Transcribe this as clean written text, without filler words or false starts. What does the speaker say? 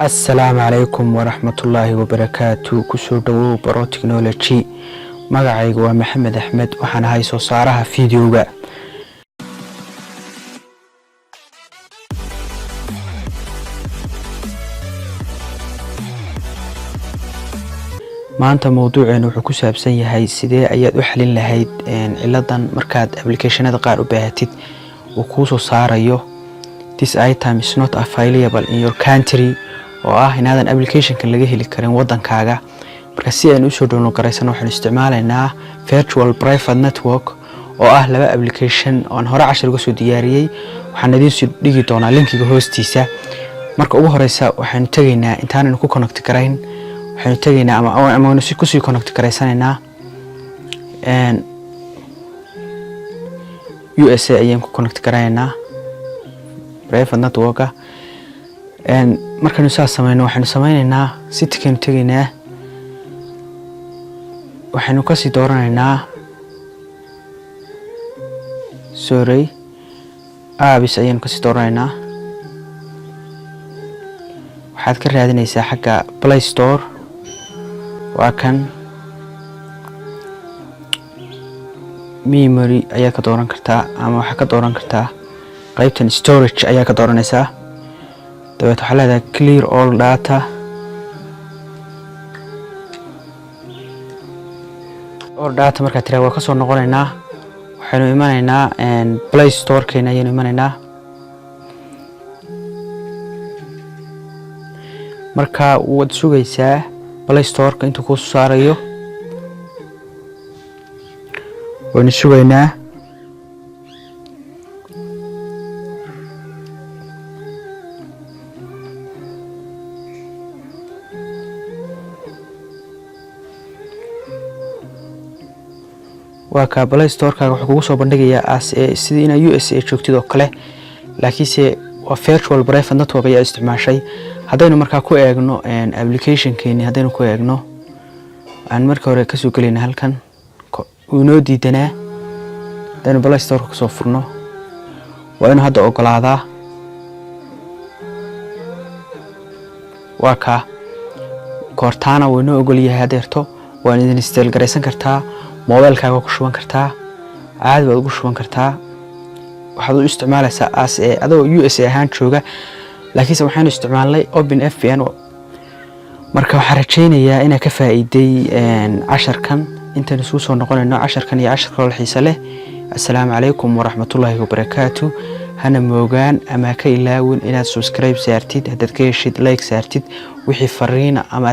السلام عليكم ورحمة الله وبركاته كسو دو برو تكنولوجي magacaygu waa Maxamed Axmed waxaan ahay soo saaraha fiidiyowga maanta mowduuceenu wuxuu ku saabsan yahay sidee ayaad u xalin lahayd ciladan markaad applicationada qaar u baahatid uu ku soo saarayo this item is not available in your country oo ah inaadan applicationka laga heli karin wadankaaga marka si aan u soo download gareysano waxaan isticmaalaynaa virtual private network oo ah laba application oo aan hore cashar uga soo diyaariyay waxaan idin soo dhigi doonaa linkiga hoostiisa marka ugu horeysa waxaan tagaynaa intaan ku connect gareyn waxaan tagaynaa ama si ku sii connect gareysanayna USA ayaan ku connect gareynaa private network markaan soo sameeyno waxaan sameynaynaa sitkan tagaynaa waxaanu ka sii dooranaynaa abis ayaan ka sii dooranaynaa waxaad ka raadinaysaa xagga Play Store waa kan memory ayaa ka dooran kartaa ama waxa ka dooran kartaa qaybtan storage ayaa ka dooranaysaa dabeed waxa leedahay clear all data data marka tira waa ka soo noqonaynaa waxaanu imanaynaa Play Store keena ayaynu imanaynaa marka waad sugaysaa Play Store ka inta ku soo saarayo waan sugaynaa waa ka Play Store ka wuxuu kugu soo bandhigayaa sidii in USA joogtid oo kale laakiin se waa virtual private network ayaa isticmaashay hadaynu markaa ku eegno application keeni hadaynu ku eegno aan marka hore ka soo galina halkan inoo diidanaa hadaynu Play Store ka soo furno waa inuu hadda ogolaadaa waa ka Cortana wuu inoo ogol yahay hadeerto waan idin install gareysan kartaa mobilkaaga ku shuban kartaa aad baad ugu shuban kartaa waxaad u isticmaalaysaa adoo USA ahaan jooga laakiin waxaan isticmaalnay OpenVPN marka waxaan rajaynayaa inaan ka faa'iiday casharkan intaan isku soo noqonayno casharkan iyo cashar kale xiiso leh assalaamu calaykum waraxmatullaahi wabarakaatuh hana moogaan ama ka ilaawin inaad subscribe saartid haddaad ka heshid like saartid wixii fariina ama